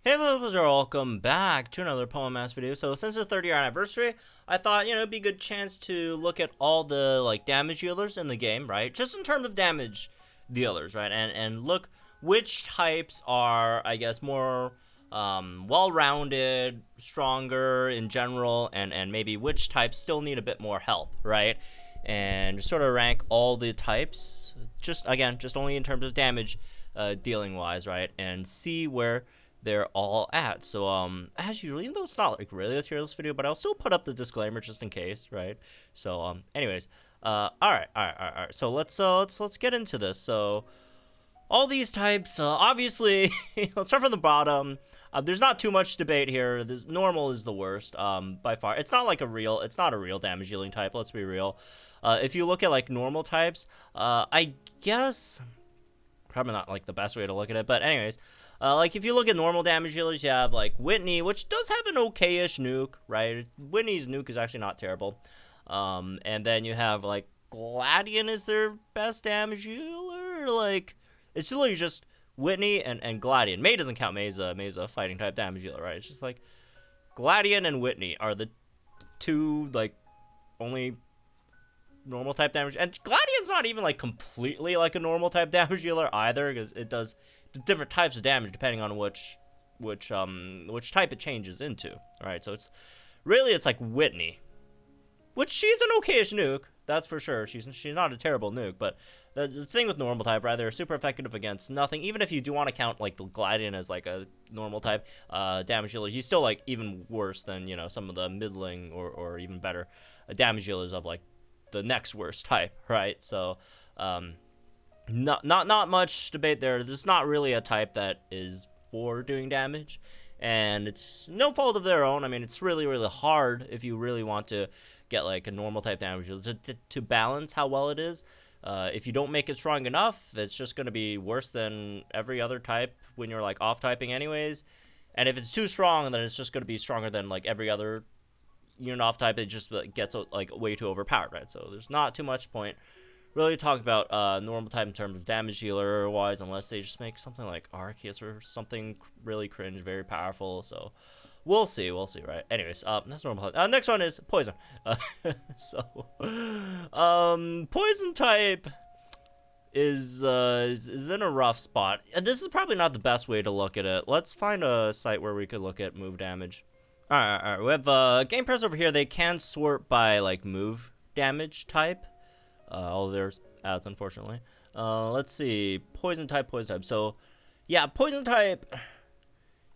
Hey folks, welcome back to another Poem Mass video. So since the 30th anniversary, I thought, it'd be a good chance to look at all the, damage dealers in the game, right? Just in terms of damage dealers, right? And look which types are, I guess, more, well-rounded, stronger in general, and maybe which types still need a bit more help, right? And just sort of rank all the types, just only in terms of damage dealing-wise, right? And see where they're all at. So as usual, even though it's not really a tier list video, but I'll still put up the disclaimer just in case, right? So anyways, all right. So let's get into this. So all these types, obviously, let's start from the bottom. There's not too much debate here. This normal is the worst, by far. It's not a real damage dealing type. Let's be real. If you look at normal types, I guess probably not the best way to look at it, but anyways. If you look at normal damage dealers, you have, Whitney, which does have an okay-ish nuke, right? Whitney's nuke is actually not terrible. And then you have, Gladian is their best damage dealer. It's literally just Whitney and Gladian. May doesn't count. May's a fighting-type damage dealer, right? It's just, Gladian and Whitney are the two, only normal-type damage. And Gladian's not even, completely, a normal-type damage dealer either, because it does different types of damage depending on which type it changes into. All right, so it's like Whitney, which she's an okayish nuke, that's for sure. She's not a terrible nuke, but the thing with normal type, right, they're super effective against nothing. Even if you do want to count Gladian as a normal type damage dealer, he's still even worse than some of the middling or even better damage dealers of the next worst type, right? So not much debate there. This is not really a type that is for doing damage, and it's no fault of their own. I mean, it's really hard if you really want to get a normal type damage to balance how well it is. If you don't make it strong enough, it's just going to be worse than every other type when you're off typing anyways. And if it's too strong, then it's just going to be stronger than every other unit off type. It just gets way too overpowered, right? So there's not too much point really talk about normal type in terms of damage dealer wise, unless they just make something like Arceus or something really cringe, very powerful. So we'll see, right? Anyways, that's normal. Next one is poison. Poison type is in a rough spot. And this is probably not the best way to look at it. Let's find a site where we could look at move damage. All right. We have Game Press over here. They can sort by move damage type. All there's ads, unfortunately. Let's see. Poison type. So, yeah, poison type.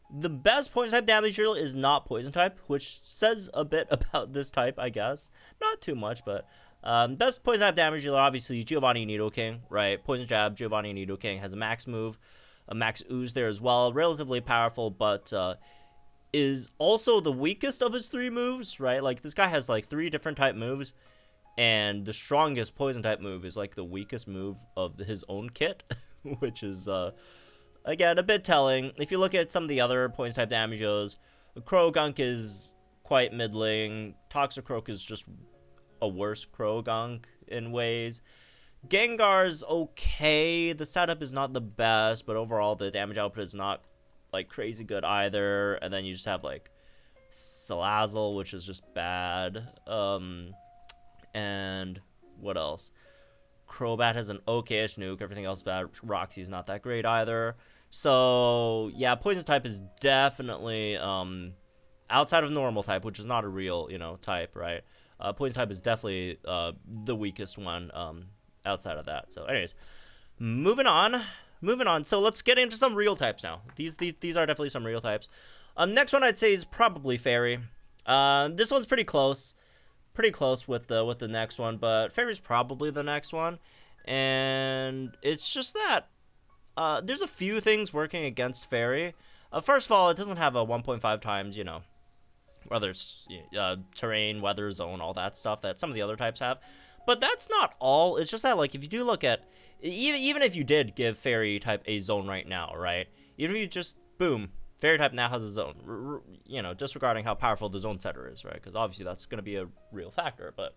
The best poison type damage dealer is not poison type, which says a bit about this type, I guess. Not too much, but best poison type damage dealer, obviously, Giovanni Nidoking, right? Poison jab, Giovanni Nidoking has a max move, a max ooze there as well. Relatively powerful, but is also the weakest of his three moves, right? This guy has 3 different type moves. And the strongest poison type move is the weakest move of his own kit, which is again a bit telling. If you look at some of the other poison type damages, Croagunk is quite middling. Toxicroak is just a worse Croagunk in ways. Gengar's okay. The setup is not the best, but overall the damage output is not crazy good either. And then you just have Salazzle, which is just bad. And what else? Crobat has an okay-ish nuke. Everything else bad. Roxy's not that great either. So, yeah, poison type is definitely outside of normal type, which is not a real, type, right? Poison type is definitely the weakest one outside of that. So, anyways, moving on. So, let's get into some real types now. These are definitely some real types. Next one I'd say is probably Fairy. This one's pretty close with the next one, but Fairy's probably the next one. And it's just that there's a few things working against Fairy. First of all, it doesn't have a 1.5 times, whether it's terrain, weather, zone, all that stuff that some of the other types have. But that's not all. It's just that if you do look at, even if you did give Fairy type a zone right now, right? Even if you just, boom, Fairy type now has a zone, disregarding how powerful the zone setter is, right? Because obviously that's going to be a real factor. But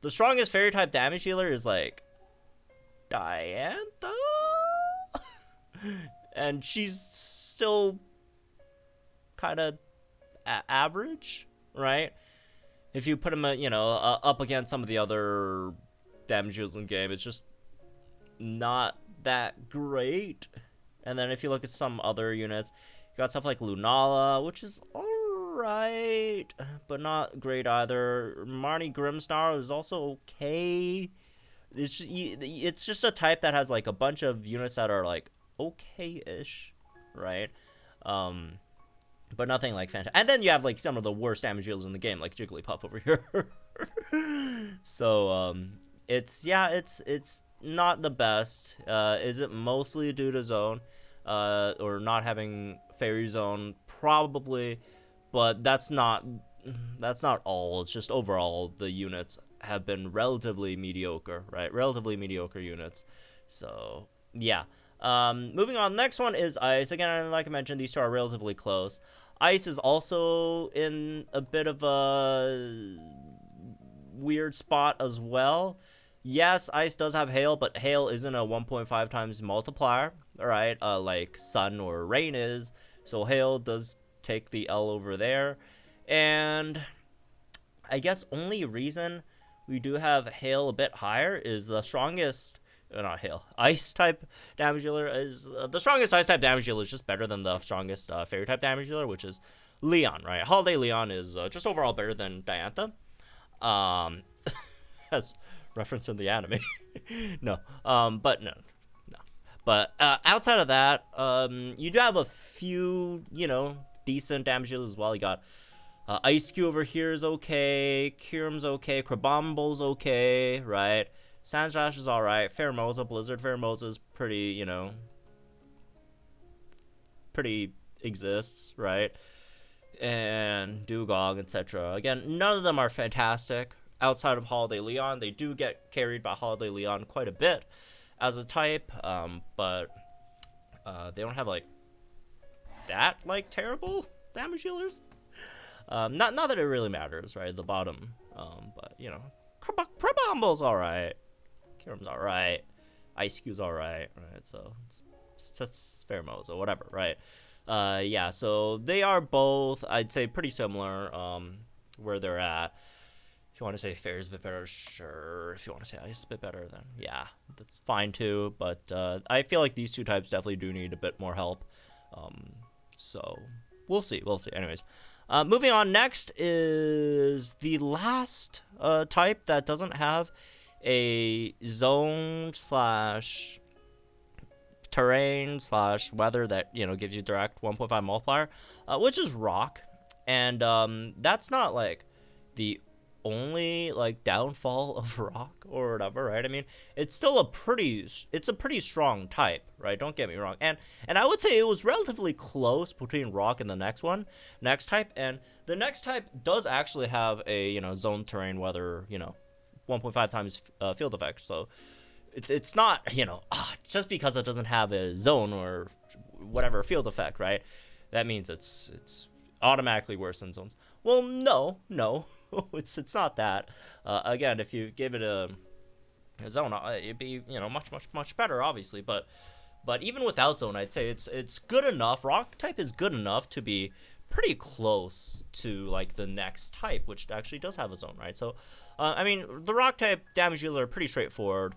the strongest Fairy type damage dealer is Diantha? And she's still kind of average, right? If you put him, up against some of the other damage dealers in the game, it's just not that great. And then if you look at some other units, you got stuff like Lunala, which is alright, but not great either. Marnie Grimsnarl is also okay. It's just a type that has like a bunch of units that are like okay-ish, right? But nothing like fantastic. And then you have like some of the worst damage dealers in the game, like Jigglypuff over here. So it's not the best. Is it mostly due to zone, or not having fairy zone? Probably, but that's not all. It's just overall the units have been relatively mediocre, right? Relatively mediocre units. So yeah. Moving on, next one is Ice. Again, like I mentioned, these two are relatively close. Ice is also in a bit of a weird spot as well. Yes, Ice does have Hail, but Hail isn't a 1.5 times multiplier, alright, like Sun or Rain is. So Hail does take the L over there. And I guess only reason we do have Hail a bit higher is the strongest... not Hail. Ice type damage dealer is the strongest Ice type damage dealer is just better than the strongest Fairy type damage dealer, which is Leon, right? Holiday Leon is just overall better than Diantha. As reference in the anime. No. But no. But outside of that, you do have a few, decent damage dealers as well. You got Ice Q over here is okay. Kyurem's okay. Krabombo's okay, right? Sandslash is alright. Pheromosa, Blizzard Pheromosa is pretty, pretty exists, right? And Dugong, etc. Again, none of them are fantastic. Outside of Holiday Leon, they do get carried by Holiday Leon quite a bit as a type, but they don't have, that, terrible damage dealers. Not that it really matters, right? The bottom, but, Krabombo's alright. Kyurem's alright. Ice Q's alright, right? So it's just Pheromosa, whatever, right? Yeah, so they are both, I'd say, pretty similar where they're at. If you want to say Fairy's a bit better, sure. If you want to say Ice is a bit better, then yeah, that's fine too. But I feel like these two types definitely do need a bit more help. So we'll see. Anyways, moving on, next is the last type that doesn't have a zone slash terrain slash weather that gives you direct 1.5 multiplier, which is rock. And that's not the only downfall of rock or whatever, right? I mean, it's still a pretty strong type, right? Don't get me wrong. And I would say it was relatively close between rock and the next type, and the next type does actually have a zone terrain weather 1.5 times field effect. So it's not just because it doesn't have a zone or whatever field effect, right? That means it's automatically worse than zones. Well, no, it's not that. Again, if you give it a zone, it'd be much better, obviously. But even without zone, I'd say it's good enough. Rock type is good enough to be pretty close to the next type, which actually does have a zone, right? So, I mean, the rock type damage dealer are pretty straightforward.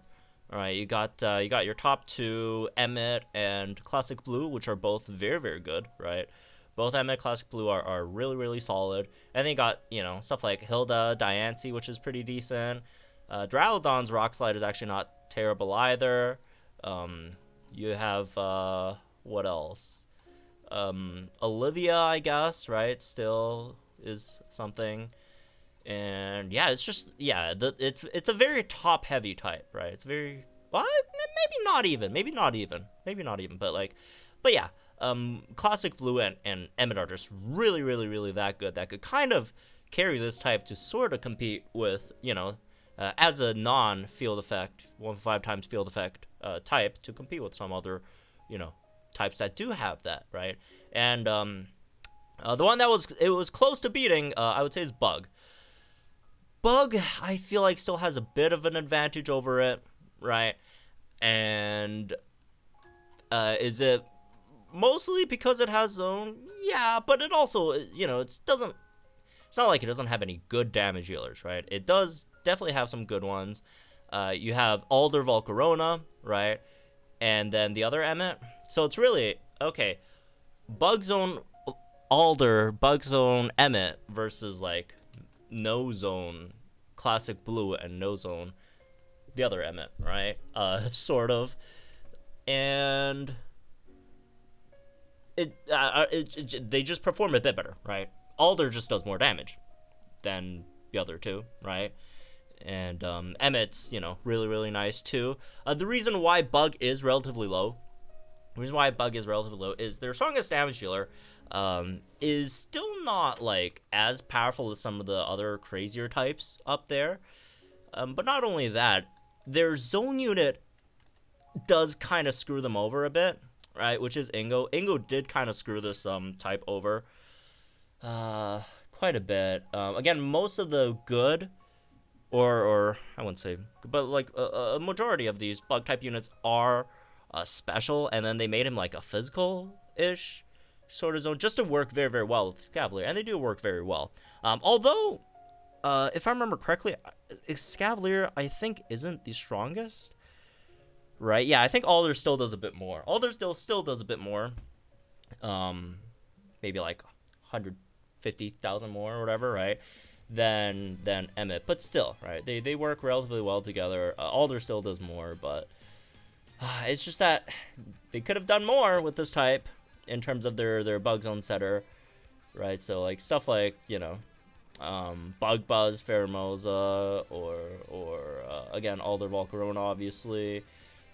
All right, you got your top two, Emmet and Classic Blue, which are both very, very good, right? Both Emmet and Classic Blue are really, really solid. And then you got, stuff like Hilda, Diancie, which is pretty decent. Duraludon's Rock Slide is actually not terrible either. You have, what else? Olivia, I guess, right? Still is something. And yeah, it's just, it's a very top-heavy type, right? It's very, well, maybe not even, but yeah. Classic Blue and Emmet are just really, really, really that good. That could kind of carry this type to sort of compete with, as a non-field effect, 1.5 times field effect type, to compete with some other, types that do have that, right? And the one that was close to beating, I would say, is Bug. Bug, I feel like, still has a bit of an advantage over it, right? And is it mostly because it has zone, yeah, but it also, you know, it's not like it doesn't have any good damage healers, right? It does definitely have some good ones. You have Alder Volcarona, right? And then the other Emmet. So it's really, okay, Bug Zone Alder, Bug Zone Emmet versus, like, No Zone Classic Blue and No Zone the other Emmet, right? Sort of. And they just perform a bit better, right? Alder just does more damage than the other two, right? And Emmet's, you know, really, really nice too. The reason why Bug is relatively low, is their strongest damage dealer is still not, like, as powerful as some of the other crazier types up there. But not only that, their zone unit does kind of screw them over a bit, right? Which is Ingo. Ingo did kind of screw this type over quite a bit. Again, most of the good, or I wouldn't say, but like a majority of these bug type units are special, and then they made him like a physical-ish sort of zone just to work very, very well with Scavalier, and they do work very well. Although, if I remember correctly, Scavalier, I think, isn't the strongest. Right? Yeah, I think Alder still does a bit more. Alder still does a bit more. Maybe like 150,000 more or whatever, right? Than Emmet. But still, right? They work relatively well together. Alder still does more, but it's just that they could have done more with this type in terms of their bug zone setter, right? So like stuff like, you know, Bug Buzz, Pheromosa, or again, Alder Volcarona, obviously.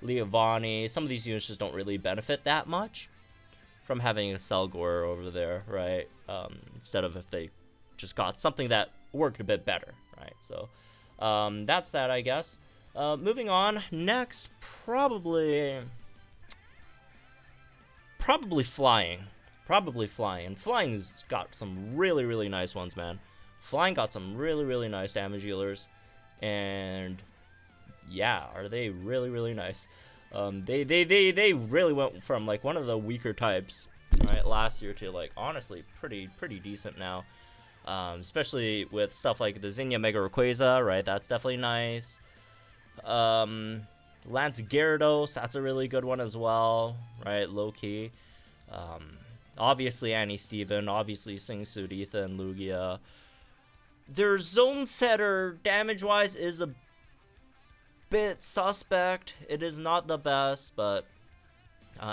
Leovani, some of these units just don't really benefit that much from having a Selgor over there, right? Instead of if they just got something that worked a bit better, right? So that's that, I guess. Moving on, next, probably flying. And flying's got some really, really nice ones, man. Flying got some really, really nice damage healers, and yeah, are they really, really nice? They really went from like one of the weaker types, right, last year to like honestly pretty decent now. Especially with stuff like the Zinnia Mega Rayquaza, right? That's definitely nice. Lance Gyarados, that's a really good one as well, right? Low key. Obviously Annie Steven, obviously Sing Suditha and Lugia. Their zone setter damage wise is a bit suspect. It is not the best, but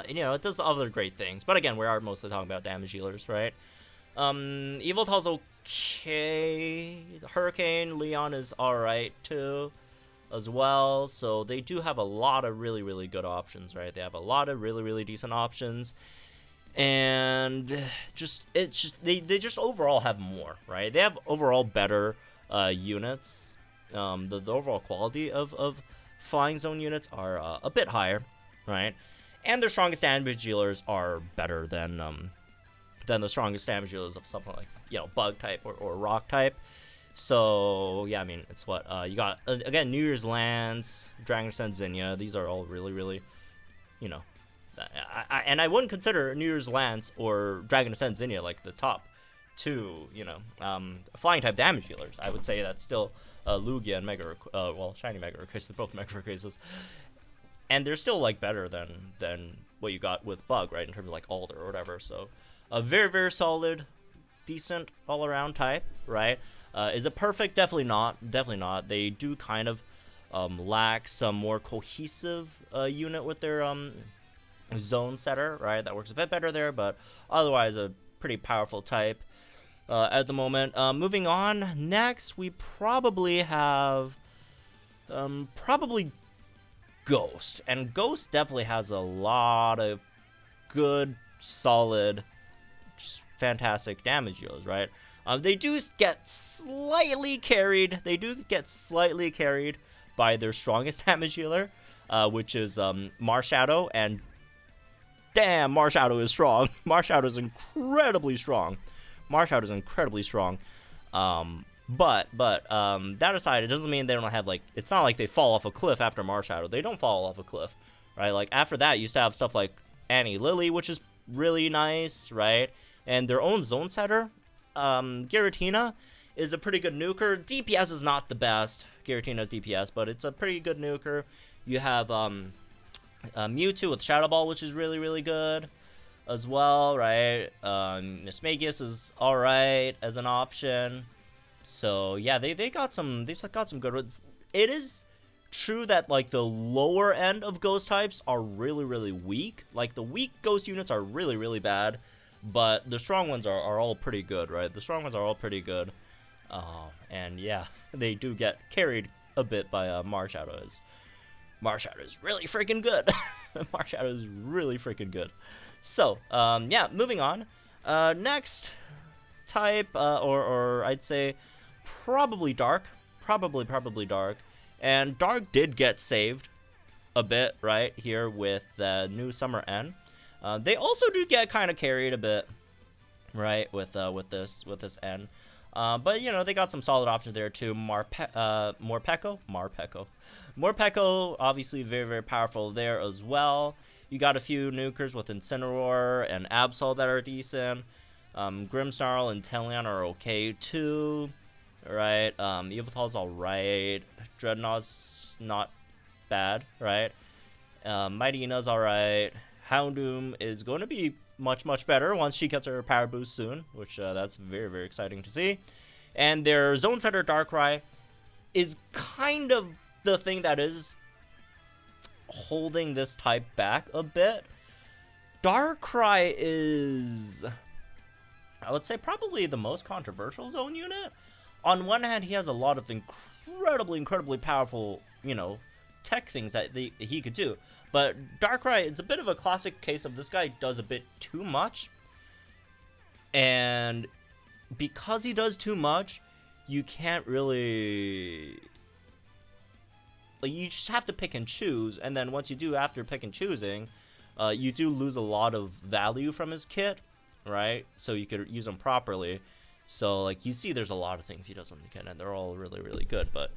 you know, it does other great things. But again, we are mostly talking about damage healers, right? Eviltal's okay. Hurricane Leon is alright too, as well. So they do have a lot of really, really good options, right? They have a lot of really, really decent options, and they just overall have more, right? They have overall better units. The overall quality of flying zone units are a bit higher, right? And their strongest damage dealers are better than the strongest damage dealers of something like, you know, bug type or rock type. So yeah, I mean, it's what you got again. New Year's Lance, Dragon Ascent Zinnia. These are all really, really, you know, and I wouldn't consider New Year's Lance or Dragon Ascent Zinnia like the top two, you know, flying type damage dealers. I would say that's still Lugia and Shiny Mega Rayquaza. They're both Mega Rayquazas, and they're still like better than what you got with Bug, right? In terms of like Alder or whatever. So a very, very solid, decent all around type, right? Is it perfect? Definitely not. Definitely not. They do kind of lack some more cohesive unit with their zone setter, right? That works a bit better there, but otherwise a pretty powerful type at the moment. Moving on, next we probably have Ghost, and Ghost definitely has a lot of good, solid, just fantastic damage dealers, right? They do get slightly carried. By their strongest damage dealer, which is Marshadow, and damn, Marshadow is strong. Marshadow is incredibly strong. But that aside, it doesn't mean they don't have, like, it's not like they fall off a cliff after Marshadow. They don't fall off a cliff, right? Like, after that, you used to have stuff like Annie Lily, which is really nice, right? And their own zone setter, Giratina, is a pretty good nuker. DPS is not the best, Giratina's DPS, but it's a pretty good nuker. You have Mewtwo with Shadow Ball, which is really, really good as well, right? Nismagius is alright as an option. So yeah, they got some good ones. It is true that like the lower end of ghost types are really, really weak. Like the weak ghost units are really, really bad, but the strong ones are all pretty good, right? The strong ones are all pretty good. And yeah, they do get carried a bit by Marshadow. Marshadow is really freaking good. Marshadow is really freaking good. So, yeah, moving on. Next type, or I'd say probably Dark. Probably Dark. And Dark did get saved a bit, right, here with the new Summer N. They also do get kind of carried a bit, right, with this N. But, you know, they got some solid options there, too. Morpeko, obviously very, very powerful there as well. You got a few nukers with Incineroar and Absol that are decent. Grimmsnarl and Teleon are okay, too. Right? Yveltal's alright. Dreadnought's not bad, right? Mightyna's alright. Houndoom is going to be much, much better once she gets her power boost soon, which that's very, very exciting to see. And their Zone Setter Darkrai is kind of the thing that is holding this type back a bit. Darkrai is, I would say, probably the most controversial zone unit. On one hand, he has a lot of incredibly powerful, you know, tech things that he could do. But Darkrai, it's a bit of a classic case of this guy does a bit too much. And because he does too much, you can't really... Like, you just have to pick and choose. And then once you do, after pick and choosing, you do lose a lot of value from his kit, right? So you could use him properly. So, like, you see there's a lot of things he does on the kit, and they're all really, really good. But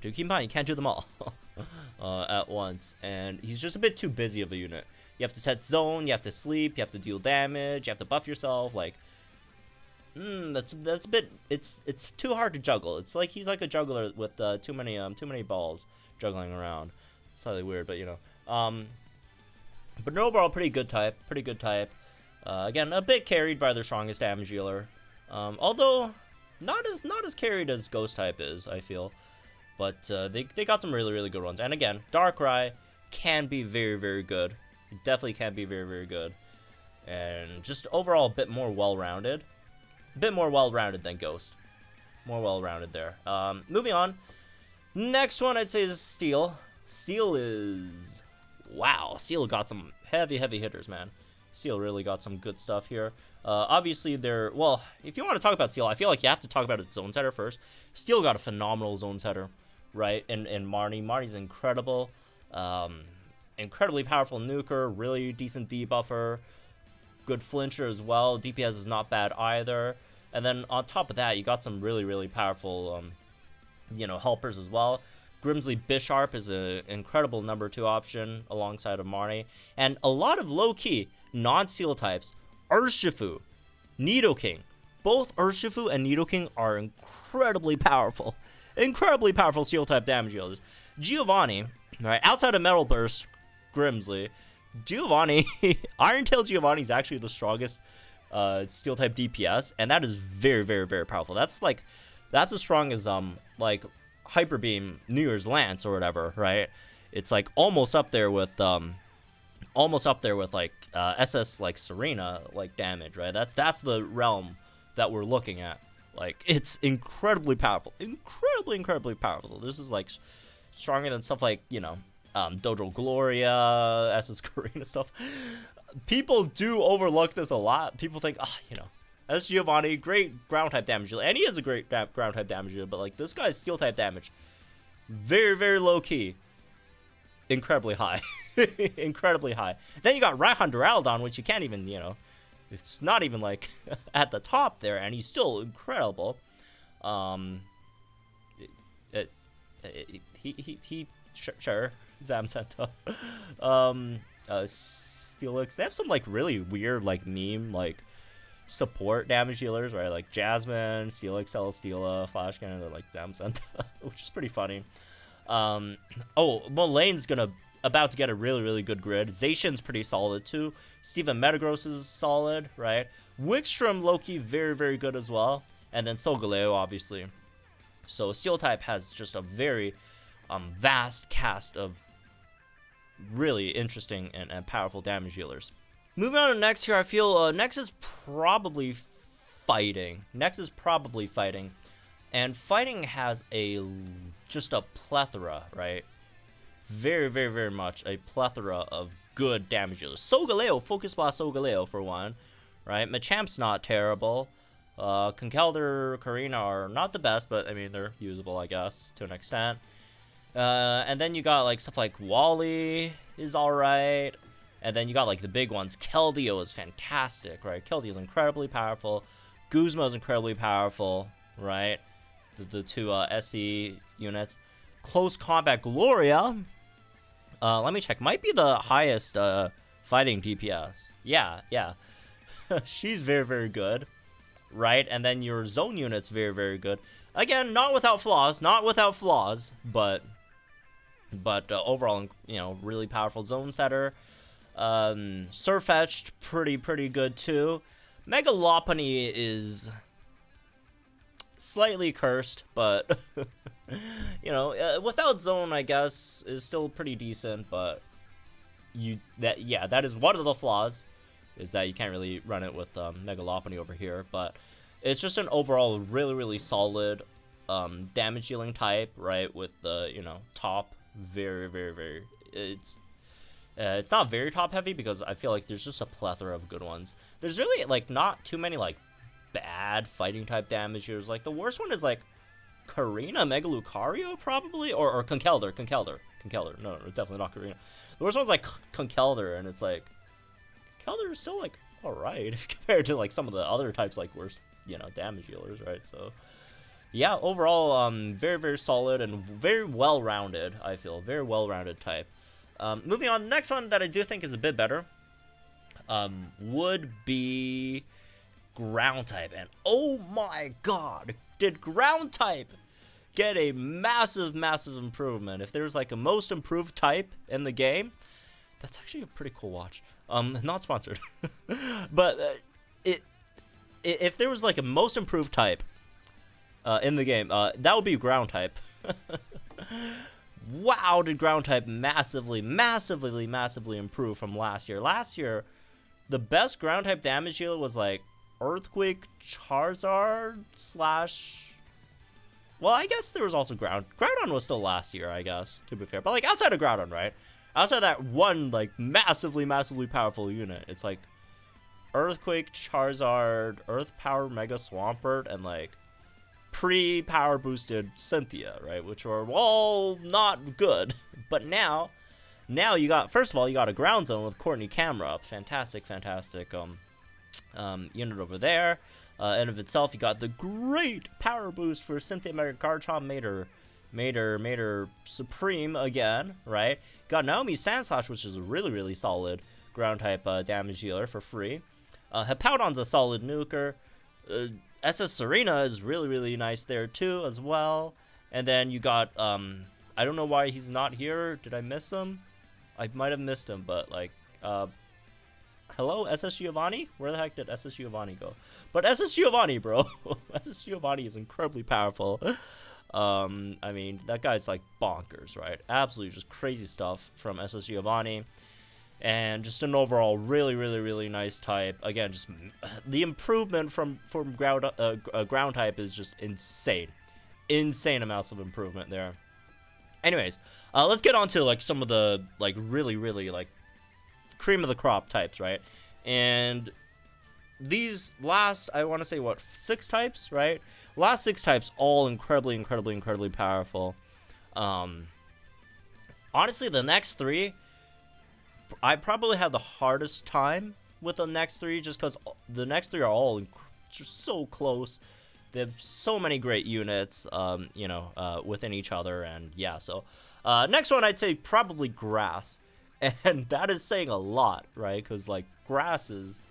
do keep in mind, you can't do them all at once. And he's just a bit too busy of a unit. You have to set zone, you have to sleep, you have to deal damage, you have to buff yourself. Like, that's a bit. It's too hard to juggle. It's like he's like a juggler with too many balls juggling around. Slightly weird, but you know. But an overall pretty good type. Again, a bit carried by their strongest damage dealer. Although not as carried as Ghost type is, I feel. But they got some really, really good ones. And again, Darkrai can be very, very good. It definitely can be very, very good. And just overall a bit more well-rounded. A bit more well-rounded than Ghost. More well-rounded there. Moving on. Next one I'd say is Steel. Steel is... Wow, Steel got some heavy hitters, man. Steel really got some good stuff here. Obviously, they're... Well, if you want to talk about Steel, I feel like you have to talk about its zone setter first. Steel got a phenomenal zone setter, right? And Marnie. Marnie's incredible. Incredibly powerful nuker. Really decent debuffer. Good flincher as well. DPS is not bad either. And then on top of that, you got some really, really powerful, you know, helpers as well. Grimsley Bisharp is an incredible number 2 option alongside of Marnie. And a lot of low-key, non-Steel types. Urshifu, Nidoking. Both Urshifu and Nidoking are incredibly powerful. Incredibly powerful Steel-type damage dealers. Giovanni, right, outside of Metal Burst, Grimsley, Giovanni, Iron Tail Giovanni is actually the strongest Steel-type DPS, and that is very, very, very powerful. That's as strong as, like, Hyper Beam New Year's Lance or whatever, right? It's like almost up there with like SS like Serena like damage, right? That's the realm that we're looking at. Like, it's incredibly powerful, incredibly powerful. This is like stronger than stuff like, you know, Dojo Gloria, SS Karina stuff. People do overlook this a lot. People think, you know, that's Giovanni, great ground type damage dealer, and he is a great ground type damage dealer, but like this guy's Steel type damage, very, very low key, incredibly high, incredibly high. Then you got Raihan Duraludon, which you can't even, you know, it's not even like at the top there, and he's still incredible. Sure, Zamcento. Steelix. They have some like really weird like meme like support damage dealers, right? Like Jasmine, Steelix, Celesteela, Flash Cannon, they're like Zamzenta, which is pretty funny. Oh, Mullane's about to get a really good grid. Zacian's pretty solid too. Steven Metagross is solid, right? Wickstrom, Loki, very good as well. And then Solgaleo, obviously. So Steel type has just a very vast cast of really interesting and powerful damage dealers. Moving on to next here, I feel next is probably fighting. And fighting has just a plethora, right? Very much a plethora of good damage dealers. Solgaleo, Focus Blast Solgaleo for one, right? Machamp's not terrible. Conkeldurr, Karina are not the best, but I mean they're usable, I guess, to an extent. And then you got like stuff like Wally is alright. And then you got like the big ones. Keldeo is fantastic, right? Keldeo is incredibly powerful. Guzma is incredibly powerful, right? The two SE units. Close Combat Gloria. Let me check. Might be the highest fighting DPS. Yeah. She's very good, right? And then your zone unit's very good. Again, not without flaws, but overall, you know, really powerful zone setter. Surfetched, pretty good too. Megalopony is slightly cursed, but you know, without zone, I guess, is still pretty decent. But that is one of the flaws, is that you can't really run it with Megalopony over here. But it's just an overall really solid damage dealing type, right? With the, you know, top very it's not very top heavy, because I feel like there's just a plethora of good ones. There's really like not too many like bad fighting type damagers. Like the worst one is like Karina, Mega Lucario probably, or Conkeldurr. No, definitely not Karina. The worst one's like Conkeldurr, and it's like Conkeldurr is still like alright compared to like some of the other types like worse, you know, damage dealers, right? So yeah, overall very solid and very well rounded. I feel very well rounded type. Moving on, the next one that I do think is a bit better would be ground type. And oh my god, did ground type get a massive improvement. If there's like a most improved type in the game, that's actually a pretty cool watch. Not sponsored. But if there was like a most improved type in the game, that would be ground type. Wow, did ground type massively improve from last year. Last year, the best ground type damage dealer was like Earthquake, Charizard / well, I guess there was also Groudon was still last year, I guess, to be fair. But like outside of Groudon, right? Outside of that one like massively powerful unit, it's like Earthquake, Charizard, Earth Power, Mega Swampert, and like pre-power boosted Cynthia, right? Which were all not good. But now you got, first of all, you got a ground zone with Courtney Camera up. Fantastic unit over there. And of itself, you got the great power boost for Cynthia Mega Garchomp, made her supreme again, right? Got Naomi Sandslash, which is a really solid ground type damage dealer for free. Hippowdon's a solid nuker. SS Serena is really nice there too as well. And then you got I don't know why he's not here. Did I miss him? I might have missed him, but like hello, SS Giovanni? Where the heck did SS Giovanni go? But SS Giovanni, bro. SS Giovanni is incredibly powerful. I mean, that guy's like bonkers, right? Absolutely just crazy stuff from SS Giovanni. And just an overall really nice type. Again, just the improvement from ground type is just insane. Insane amounts of improvement there. Anyways, let's get on to like some of the like really like cream of the crop types, right? And these last, I want to say, what, 6 types, right? Last 6 types, all incredibly powerful. Honestly, the next 3, I probably had the hardest time with the next 3, just because the next 3 are all just so close. They have so many great units, within each other, and yeah. So next one, I'd say probably grass. And that is saying a lot, right? Because, like, grasses,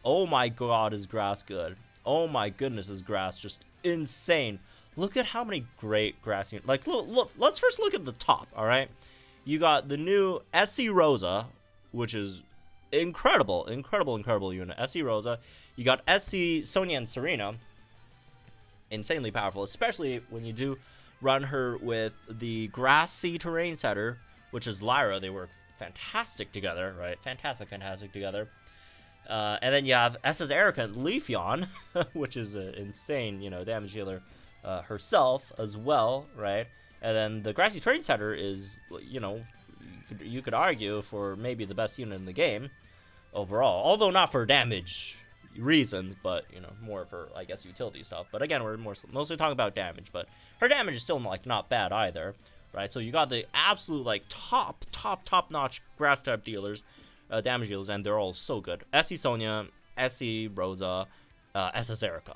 oh my god, is grass good. Oh my goodness, is grass just insane. Look at how many great grass units. Like, look, let's first look at the top, all right? You got the new SC Rosa, which is incredible unit. SC Rosa. You got SC Sonia and Serena. Insanely powerful, especially when you do run her with the grassy terrain setter, which is Lyra. They work fantastic together, right? Fantastic together. And then you have SS Erica and Leafeon, which is an insane, damage healer herself as well, right? And then the grassy terrain setter is, you could argue for maybe the best unit in the game overall, although not for damage reasons, but more for, I guess, utility stuff. But again, we're mostly talking about damage, but her damage is still not bad either, right? So you got the absolute top notch grass type dealers, damage dealers, and they're all so good. SC Sonia, SC Rosa, SS Erica,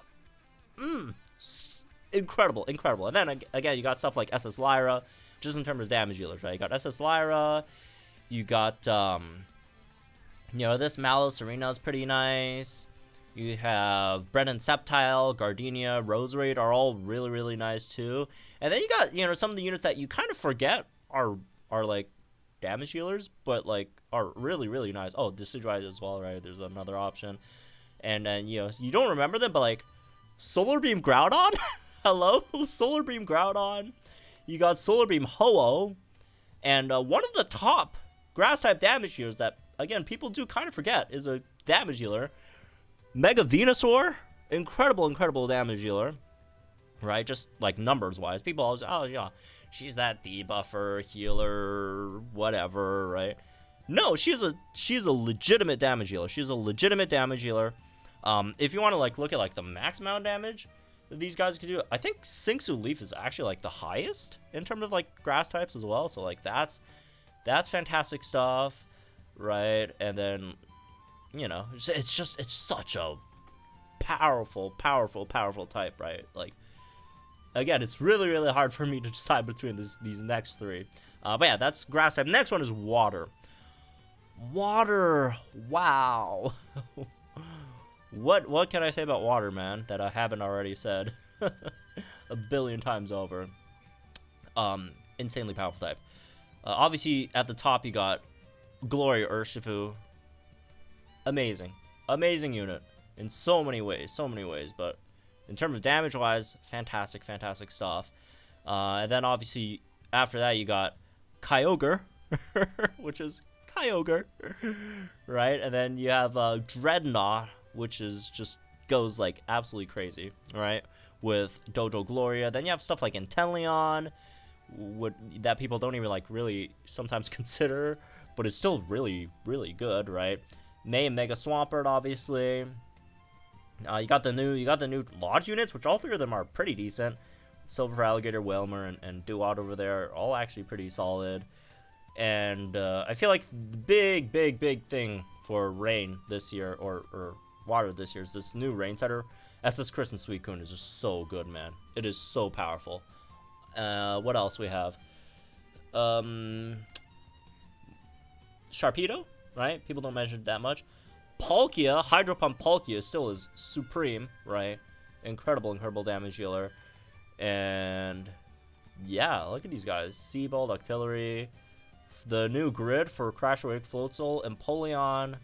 incredible. And then again, you got stuff like SS Lyra, just in terms of damage dealers, right? You got SS Lyra, you got this Mallow Serena is pretty nice. You have Brennan Septile, Gardenia, Roserade are all really nice too. And then you got, some of the units that you kind of forget are like damage healers, but are really nice. Oh, Decidueye as well, right? There's another option. And then, you don't remember them, but Solar Beam Groudon? Hello? Solar Beam Groudon. You got Solar Beam Ho-Oh. And one of the top grass type damage healers that, again, people do kind of forget is a damage healer. Mega Venusaur, incredible damage dealer, right? Just numbers wise, people always, oh yeah, she's that debuffer healer, whatever, right? No, she's a legitimate damage healer. She's a legitimate damage healer. If you want to look at the max amount damage that these guys can do, I think Singsu Leaf is actually the highest in terms of grass types as well. So that's fantastic stuff, right? And then, it's such a powerful type, right? Again, it's really hard for me to decide between these next three. But yeah, that's grass type. Next one is water. Water, wow. What can I say about water, man, that I haven't already said a billion times over? Insanely powerful type. Obviously, at the top, you got Gloria Urshifu. Amazing unit in so many ways, but in terms of damage wise, fantastic stuff. And then obviously after that you got Kyogre, which is Kyogre, right? And then you have Dreadnought, which is just goes absolutely crazy, right? With Dojo Gloria. Then you have stuff like Inteleon, that people don't even really sometimes consider, but it's still really good, right? May and Mega Swampert, obviously. You got the new Lodge units, which all three of them are pretty decent. Silver Alligator, Wailmer, and Duat over there are all actually pretty solid. And I feel like the big thing for Rain this year, or Water this year, is this new Rain setter. SS Chris and Suicune is just so good, man. It is so powerful. What else we have? Sharpedo, right? People don't mention it that much. Palkia, Hydro Pump Palkia still is supreme, right? Incredible damage healer. And yeah, look at these guys. Seabolt, Octillery. The new grid for Crash Awake, Floatzel, Empoleon,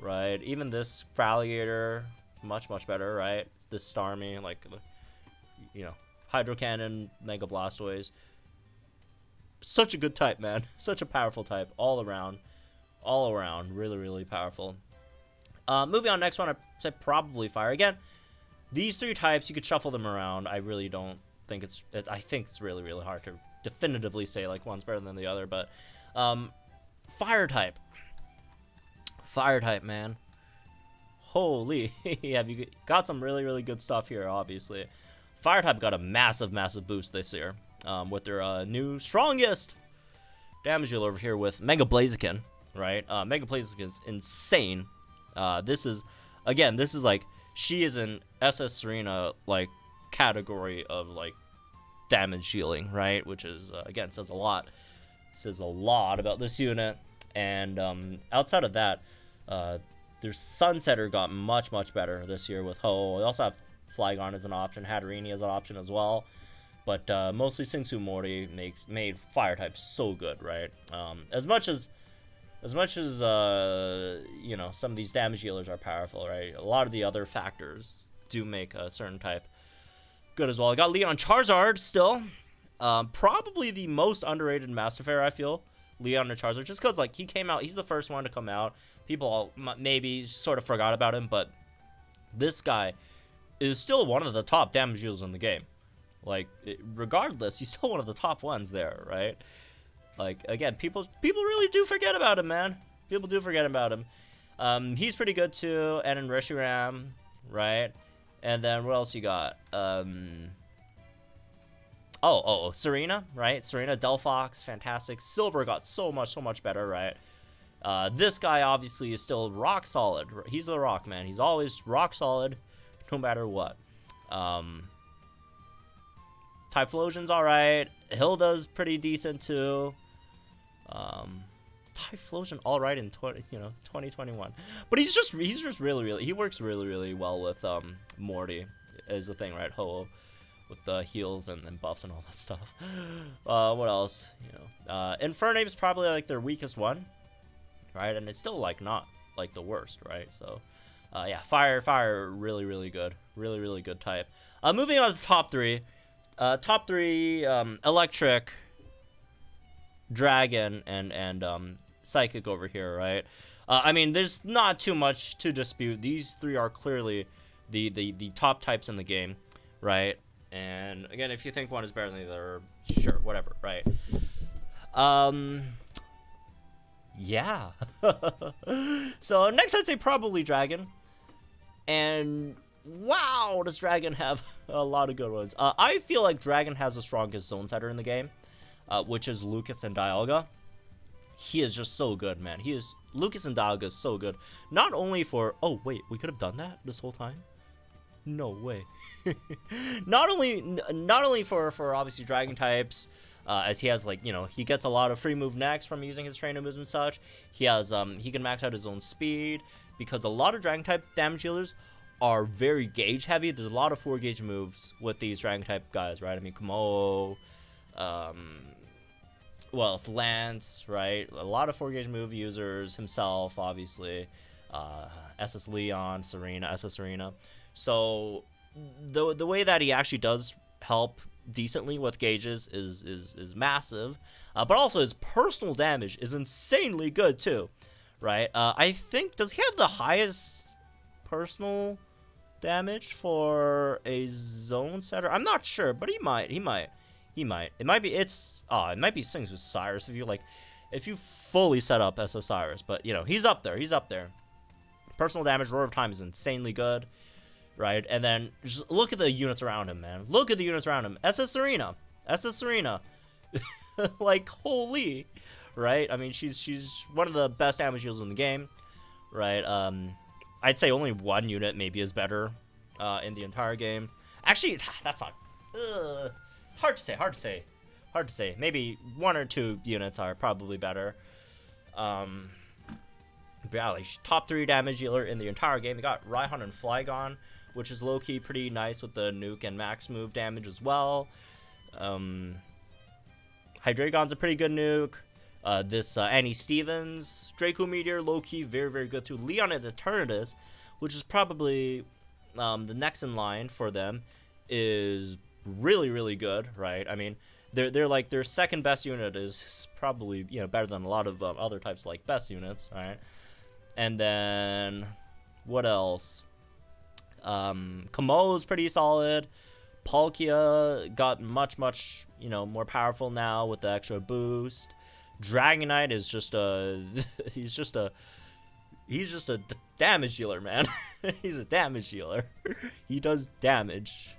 right? Even this Alligator, much better, right? This Starmie, Hydro Cannon, Mega Blastoise. Such a good type, man. Such a powerful type all around, really powerful. Moving on, next one, I said probably Fire. Again, these three types, you could shuffle them around. I really don't think I think it's really hard to definitively say one's better than the other, but Fire type, man. Holy, have you got some really good stuff here, obviously. Fire type got a massive boost this year with their new strongest damage dealer over here with Mega Blaziken, right? Mega Blaziken is insane. This is she is an SS Serena category of damage shielding, right? Which is again says a lot about this unit. And outside of that, their Sunsetter got much better this year with Ho. We also have Flygon as an option, Hatterini as an option as well. But mostly Singsu Mori made fire types so good, right? As much as you know, some of these damage healers are powerful, right? A lot of the other factors do make a certain type good as well. I got Leon Charizard still. Probably the most underrated Master Fair, I feel. Leon and Charizard, just because like he came out, he's the first one to come out. People maybe sort of forgot about him, but this guy is still one of the top damage dealers in the game. Like, regardless, he's still one of the top ones there, right? Like, again, people really do forget about him, man. People do forget about him. He's pretty good too, and in Reshiram, right? And then what else you got? Serena, right? Serena, Delphox, fantastic. Silver got so much better, right? This guy obviously is still rock solid. He's the rock, man. He's always rock solid, no matter what. Typhlosion's alright. Hilda's pretty decent too. Typhlosion alright in 2021. But he's just really he works really well with Morty is the thing, right? Ho with the heals and buffs and all that stuff. What else? You know, Infernape's probably like their weakest one, right? And it's still like not like the worst, right? So yeah, fire really good. Really good type. Moving on to the top three. Top three, Electric, Dragon, and Psychic over here, right? I mean, there's not too much to dispute. These three are clearly the top types in the game, right? And again, if you think one is better than the other, sure, whatever, right? Yeah. So next, I'd say probably Dragon. And wow, does Dragon have a lot of good ones. I feel like Dragon has the strongest zone setter in the game, which is Lucas and Dialga. He is just so good, man. Lucas and Dialga is so good. Not only for, oh wait, we could have done that this whole time? No way. not only for obviously Dragon types, as he has, like, you know, he gets a lot of free move next from using his trainer moves and such. He has he can max out his own speed, because a lot of Dragon type damage healers are very gauge heavy. There's a lot of 4-gauge moves with these Dragon type guys, right? I mean, Kamo, well, it's Lance, right? A lot of 4-gauge move users, himself, obviously, SS Leon, SS Serena. So the way that he actually does help decently with gauges is massive, but also his personal damage is insanely good too, right? I think, does he have the highest personal damage for a zone setter? I'm not sure, but he might. It might be things with Cyrus if you fully set up SS Cyrus, but you know, he's up there. Personal damage, Roar of Time is insanely good, right? And then just look at the units around him, man. Look at the units around him. SS Serena. Like, holy, right? I mean, she's one of the best damage dealers in the game, right? I'd say only one unit maybe is better in the entire game. Actually, that's not hard to say. Maybe one or two units are probably better. But yeah, like, top 3 damage dealer in the entire game. You got Raihan and Flygon, which is low-key pretty nice with the nuke and max move damage as well. Hydreigon's a pretty good nuke. This Annie Stevens, Draco Meteor, low-key, very good too. Leon and Eternatus, which is probably the next in line for them, is really good, right? I mean, they're like, their second best unit is probably, you know, better than a lot of other types like best units, right? And then what else? Kamo is pretty solid. Palkia got much, you know, more powerful now with the extra boost. Dragonite is just a he's just a damage dealer, man. He's a damage dealer. He does damage.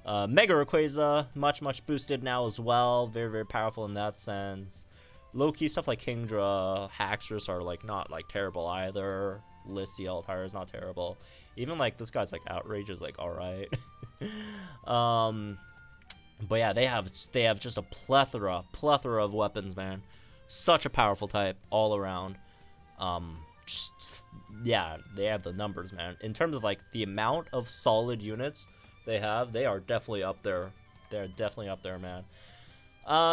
Mega Rayquaza, much boosted now as well. Very powerful in that sense. Low-key stuff like Kingdra, Haxorus are like not like terrible either. Lissy Altair is not terrible. Even like this guy's like Outrage is like alright. But yeah, they have just a plethora of weapons, man. Such a powerful type all around. Yeah, they have the numbers, man. In terms of like the amount of solid units they have, they are definitely up there. They're definitely up there, man.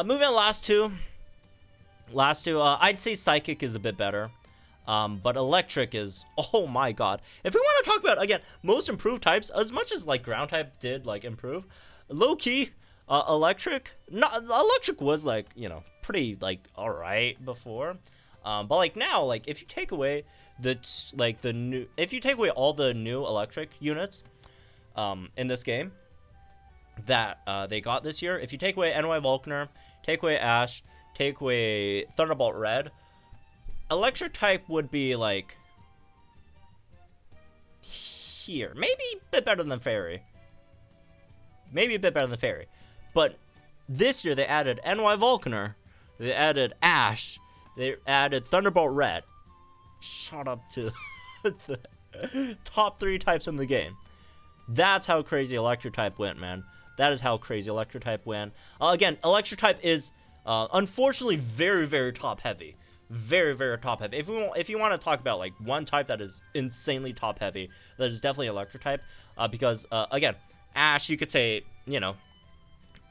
Moving on, last two. I'd say Psychic is a bit better. But Electric is, oh my god. If we want to talk about, again, most improved types, as much as like Ground type did like improve, low-key, Electric was like, you know, pretty like alright before. But like now, like if you take away if you take away all the new Electric units, in this game that they got this year, if you take away NY Volkner, take away Ash, take away Thunderbolt Red, Electric type would be like here, maybe a bit better than Fairy. But this year they added NY Volkner, they added Ash, they added Thunderbolt Red. Shot up to the top 3 types in the game. That's how crazy Electric type went, man. That is how crazy Electric type went. Again, Electric type is unfortunately very, very top heavy. Very, very top heavy. If you want to talk about like one type that is insanely top heavy, that is definitely Electric type. Because again, Ash, you could say, you know,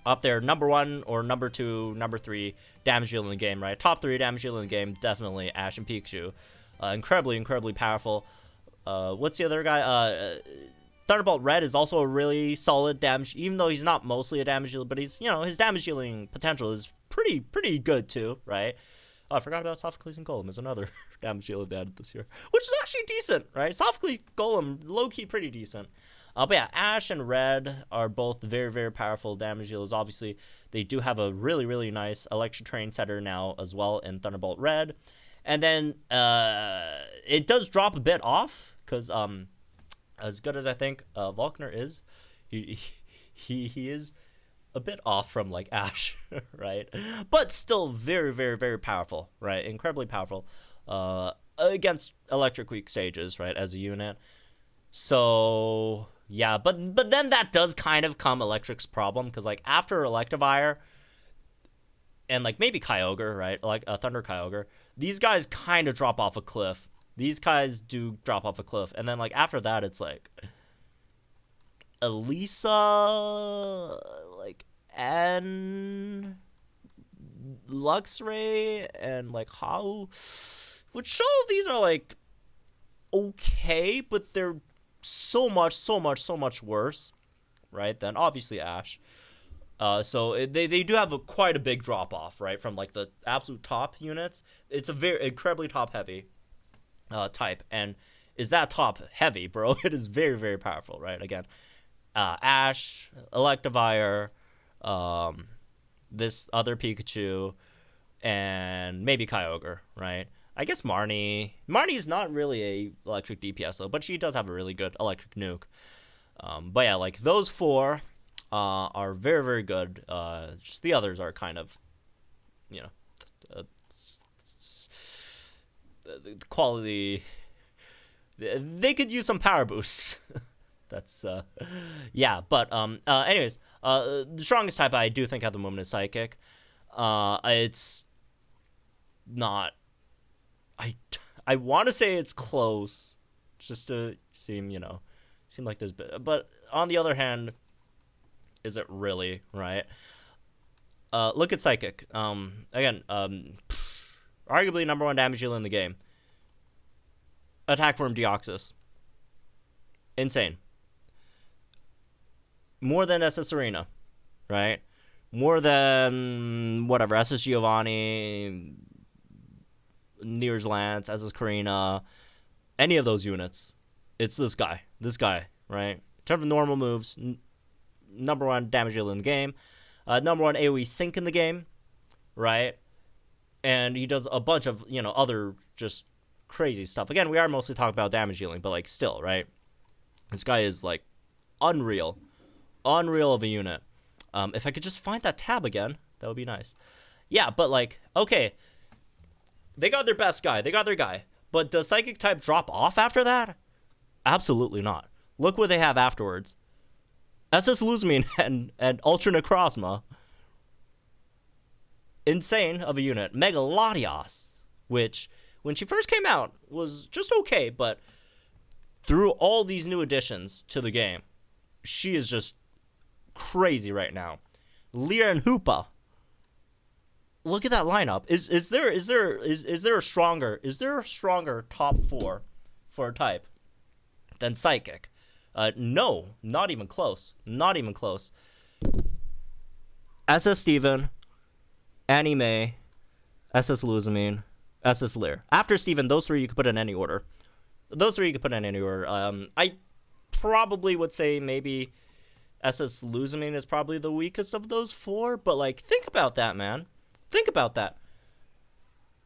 up there, number 1 or number 2, number 3 damage deal in the game, right? Top 3 damage deal in the game, definitely Ash and Pikachu. Incredibly powerful. What's the other guy? Thunderbolt Red is also a really solid damage, even though he's not mostly a damage dealer, but he's, you know, his damage dealing potential is pretty good too, right? Oh, I forgot about Sophocles and Golem is another damage dealer they added this year, which is actually decent, right? Sophocles, Golem, low-key pretty decent. But yeah, Ash and Red are both very powerful damage dealers. Obviously, they do have a really nice Electric Terrain setter now as well in Thunderbolt Red. And then it does drop a bit off, because as good as I think Volkner is, he is a bit off from like Ash, right? But still very powerful, right? Incredibly powerful against Electric weak stages, right? As a unit. So yeah, but then that does kind of come Electric's problem, because like after Electivire and like maybe Kyogre, right? Like Thunder Kyogre, these guys kind of drop off a cliff. These guys do drop off a cliff, and then like after that, it's like Elisa, like and Luxray and like How, which all of these are like okay, but they're so much worse, right? Than obviously Ash. So they do have quite a big drop off, right, from like the absolute top units. It's a very incredibly top heavy type, and is that top heavy, bro? It is very powerful, right? Again, Ash, Electivire, this other Pikachu, and maybe Kyogre, right? I guess Marnie's not really a electric DPS though, but she does have a really good electric nuke. But yeah, like those 4 are very good. Just the others are kind of, you know, the quality. They could use some power boosts. That's yeah. But anyways, the strongest type I do think at the moment is Psychic. It's not. I want to say it's close, just to seem like there's, but on the other hand, is it really, right? Look at Psychic. Again, arguably number 1 damage dealer in the game. Attack Form Deoxys. Insane. More than SS Arena, right? More than whatever, SS Giovanni, Near's Lance, SS Karina, any of those units. It's this guy, right? In terms of normal moves, number 1 damage dealer in the game, number 1 AoE sync in the game, right? And he does a bunch of, other just crazy stuff. Again, we are mostly talking about damage dealing, but like still, right? This guy is like unreal of a unit. If I could just find that tab again, that would be nice. Yeah, but like, okay, they got their best guy, they got their guy, but does Psychic type drop off after that? Absolutely not. Look what they have afterwards. SS Luzmine and Ultra Necrozma. insane of a unit, Megalodios, which when she first came out was just okay, but through all these new additions to the game, she is just crazy right now. Lear and Hoopa. Look at that lineup. Is there a stronger top 4 for a type than Psychic? No, not even close. Not even close. SS Steven, Annie May, SS Luzamine, SS Lear. After Steven, those 3 you could put in any order. I probably would say maybe SS Luzamine is probably the weakest of those 4, but like, think about that, man. Think about that.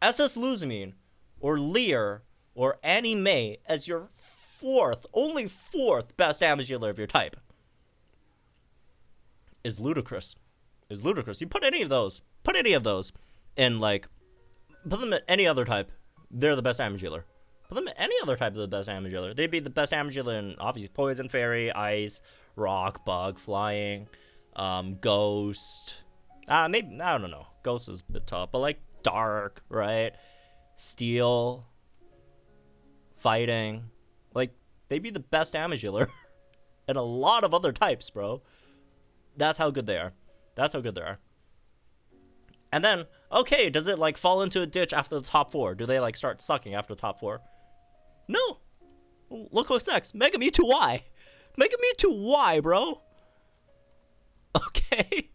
SS Luzamine or Lear or Annie May as your only fourth best damage dealer of your type is ludicrous. You put any of those in, like, put them at any other type, they're the best damage dealer. Put them at any other type of the best damage dealer. They'd be the best damage dealer in, obviously, Poison, Fairy, Ice, Rock, Bug, Flying, Ghost. Maybe, I don't know. Ghost is a bit tough, but, like, Dark, right? Steel, Fighting. Like, they'd be the best damage dealer in a lot of other types, bro. That's how good they are. And then, okay, does it, like, fall into a ditch after the top 4? Do they, like, start sucking after the top 4? No. Look what's next. Mega Mewtwo Y. Bro. Okay.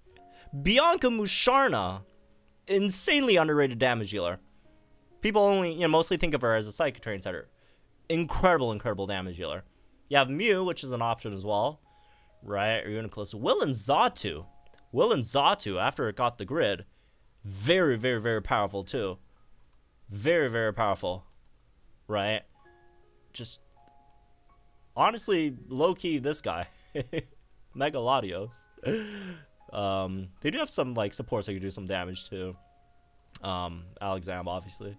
Bianca Musharna. Insanely underrated damage dealer. People only, mostly think of her as a Psychic Terrain setter. Incredible damage dealer. You have Mew, which is an option as well. Right? Or you're close. Will and Zatu, after it got the grid, very, very, very powerful too. Very powerful. Right? Just, honestly, low-key, this guy. Megalodios. They do have some, like, supports that can do some damage too. Alexam, obviously.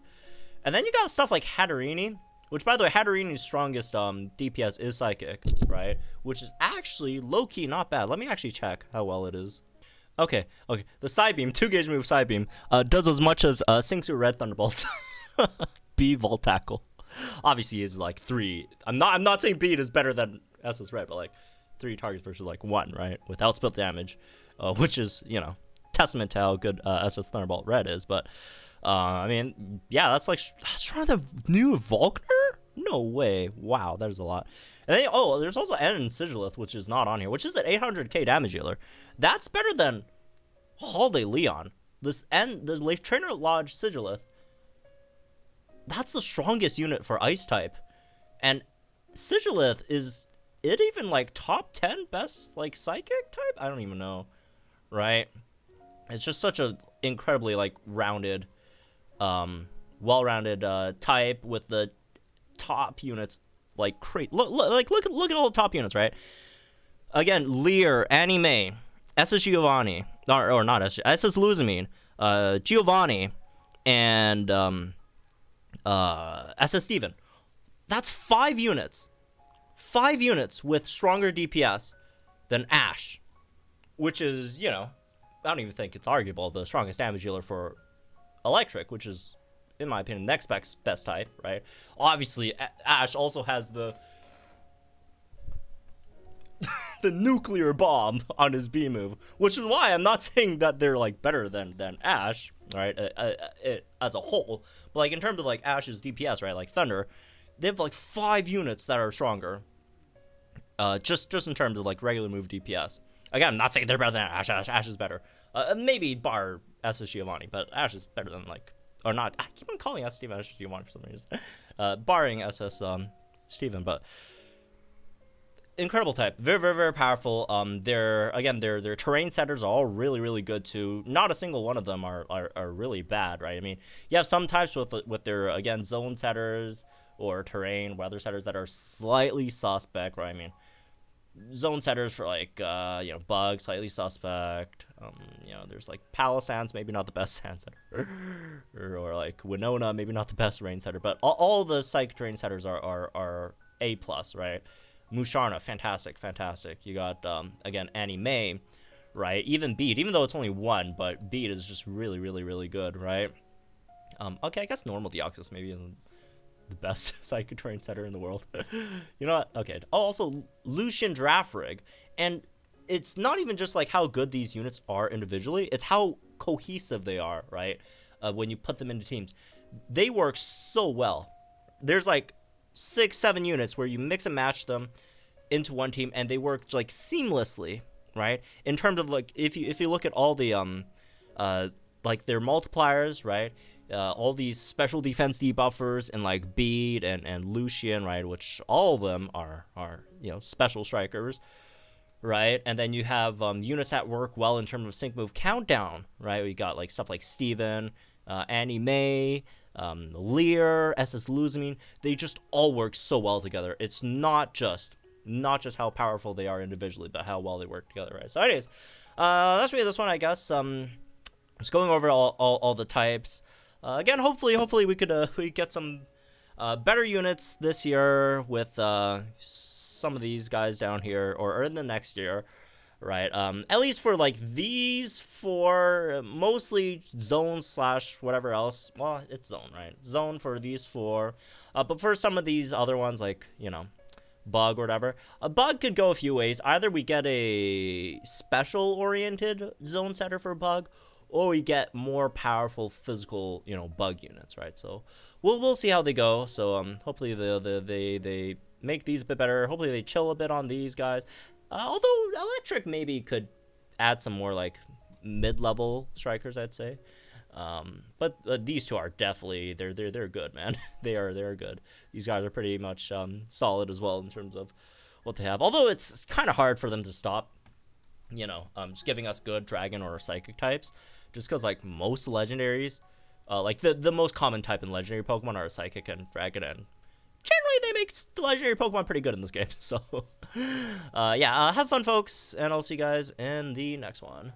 And then you got stuff like Hatterini, which, by the way, Hatterini's strongest DPS is Psychic, right? Which is actually low-key not bad. Let me actually check how well it is. Okay. The Side Beam, 2-gauge move Side Beam, does as much as Singsu Red Thunderbolt. B Volt Tackle. Obviously, is like 3. I'm not saying B is better than SS Red, but like 3 targets versus like 1, right? Without spell damage, which is, testament to how good SS Thunderbolt Red is. But I mean, yeah, that's trying the new Volkner? No way. Wow, that is a lot. And then, there's also N Sigilith, which is not on here, which is an 800k damage dealer. That's better than Holiday Leon. The Trainer Lodge Sigilith, that's the strongest unit for Ice type. And Sigilith, is it even like top 10 best like Psychic type? I don't even know, right? It's just such a incredibly like rounded, well-rounded type with the top units like crazy. Look at all the top units, right? Again, Lear, Annie May, SS Giovanni, or not SS Luzamine, Giovanni, and SS Steven. That's 5 units. 5 units with stronger DPS than Ash, which is, I don't even think it's arguable the strongest damage dealer for Electric, which is, in my opinion, next best type, right? Obviously, Ash also has the nuclear bomb on his B move, which is why I'm not saying that they're like better than Ash, right? As a whole, but like in terms of like Ash's DPS, right? Like Thunder, they have like 5 units that are stronger. Just in terms of like regular move DPS. Again, I'm not saying they're better than Ash. Ash is better. Maybe bar SS Giovanni, but Ash is better than like, or not. I keep on calling SS Steven SS Giovanni for some reason. Barring SS Steven, but incredible type. Very, very, very powerful. Their terrain setters are all really, really good too. Not a single one of them are really bad, right? I mean, you have some types with their, again, zone setters or terrain weather setters that are slightly suspect, right? I mean, zone setters for like Bug, slightly suspect. There's like Palisand's maybe not the best sand setter, or like Winona maybe not the best rain setter, but all the psych terrain setters are A+, right? Musharna, fantastic. You got again Annie May, right? Even Beat, even though it's only 1, but Beat is just really, really, really good, right? Okay, I guess normal Deoxys maybe isn't the best Psychic Terrain setter in the world. You know what? Okay. Oh, also Lucian Draft Rig. And it's not even just like how good these units are individually, it's how cohesive they are, right? When you put them into teams. They work so well. There's like 6-7 units where you mix and match them into one team and they work like seamlessly, right? In terms of like if you look at all the like their multipliers, right? All these special defense debuffers and like Bead and Lucian, right? Which all of them are special strikers, right? And then you have units that work well in terms of sync move countdown, right? We got like stuff like Steven, Annie Mae, Lear, SS Luzamine. They just all work so well together. It's not just how powerful they are individually, but how well they work together, right? So anyways, that's really this one, I guess. Just going over all the types. Again, hopefully we could get some better units this year with some of these guys down here, or in the next year, right? At least for like these 4, mostly zone / whatever else. Well, it's zone, right? Zone for these 4. But for some of these other ones, like, Bug or whatever, a Bug could go a few ways. Either we get a special oriented zone setter for Bug, or we get more powerful physical, Bug units, right? So we'll see how they go. So hopefully they make these a bit better. Hopefully they chill a bit on these guys. Although Electric maybe could add some more like mid-level strikers, I'd say. But these 2 are definitely they're good, man. they're good. These guys are pretty much solid as well in terms of what they have. Although it's kind of hard for them to stop, just giving us good dragon or psychic types, just because like most legendaries, like the most common type in legendary Pokemon are psychic and dragon, and generally they make the legendary Pokemon pretty good in this game. So yeah, have fun, folks, and I'll see you guys in the next one.